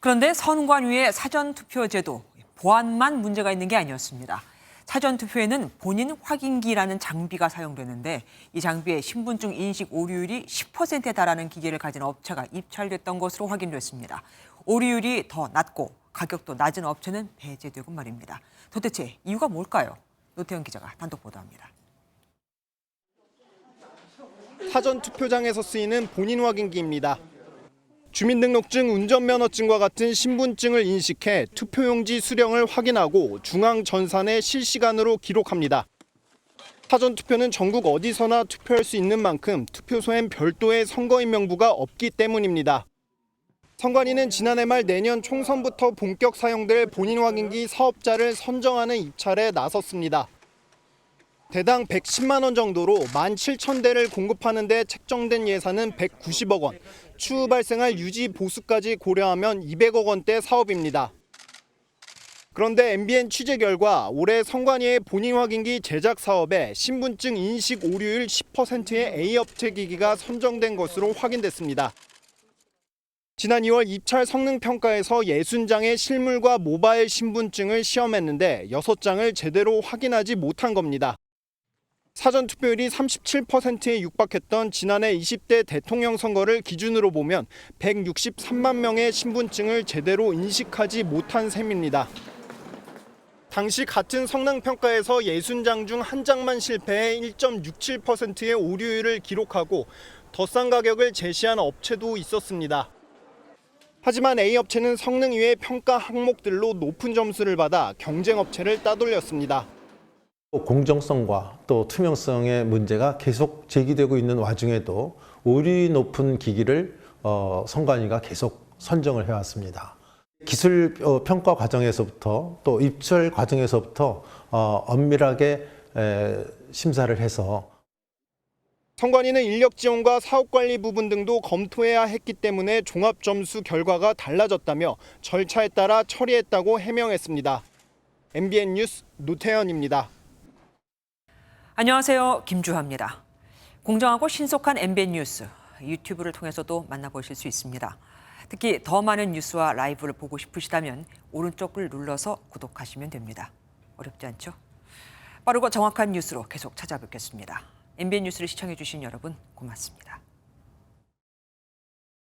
그런데 선관위의 사전투표제도 보안만 문제가 있는 게 아니었습니다. 사전투표에는 본인 확인기라는 장비가 사용되는데 이 장비에 신분증 인식 오류율이 10%에 달하는 기계를 가진 업체가 입찰됐던 것으로 확인됐습니다. 오류율이 더 낮고 가격도 낮은 업체는 배제되고 말입니다. 도대체 이유가 뭘까요? 노태현 기자가 단독 보도합니다. 사전투표장에서 쓰이는 본인 확인기입니다. 주민등록증, 운전면허증과 같은 신분증을 인식해 투표용지 수령을 확인하고 중앙전산에 실시간으로 기록합니다. 사전투표는 전국 어디서나 투표할 수 있는 만큼 투표소엔 별도의 선거인 명부가 없기 때문입니다. 선관위는 지난해 말 내년 총선부터 본격 사용될 본인 확인기 사업자를 선정하는 입찰에 나섰습니다. 대당 110만 원 정도로 17,000대를 공급하는 데 책정된 예산은 190억 원, 추후 발생할 유지 보수까지 고려하면 200억 원대 사업입니다. 그런데 MBN 취재 결과 올해 선관위의 본인 확인기 제작 사업에 신분증 인식 오류율 10%의 A업체 기기가 선정된 것으로 확인됐습니다. 지난 2월 입찰 성능평가에서 60장의 실물과 모바일 신분증을 시험했는데 6장을 제대로 확인하지 못한 겁니다. 사전투표율이 37%에 육박했던 지난해 20대 대통령 선거를 기준으로 보면 163만 명의 신분증을 제대로 인식하지 못한 셈입니다. 당시 같은 성능평가에서 60장 중 1장만 실패해 1.67%의 오류율을 기록하고 더 싼 가격을 제시한 업체도 있었습니다. 하지만 A업체는 성능 이외의 평가 항목들로 높은 점수를 받아 경쟁업체를 따돌렸습니다. 공정성과 또 투명성의 문제가 계속 제기되고 있는 와중에도 오류율이 높은 기기를 선관위가 계속 선정을 해왔습니다. 기술 평가 과정에서부터 또 입찰 과정에서부터 엄밀하게 심사를 해서 선관위는 인력 지원과 사업 관리 부분 등도 검토해야 했기 때문에 종합 점수 결과가 달라졌다며 절차에 따라 처리했다고 해명했습니다. MBN 뉴스 노태현입니다. 안녕하세요. 김주하입니다. 공정하고 신속한 MBN 뉴스, 유튜브를 통해서도 만나보실 수 있습니다. 특히 더 많은 뉴스와 라이브를 보고 싶으시다면 오른쪽을 눌러서 구독하시면 됩니다. 어렵지 않죠? 빠르고 정확한 뉴스로 계속 찾아뵙겠습니다. MBN 뉴스를 시청해주신 여러분 고맙습니다.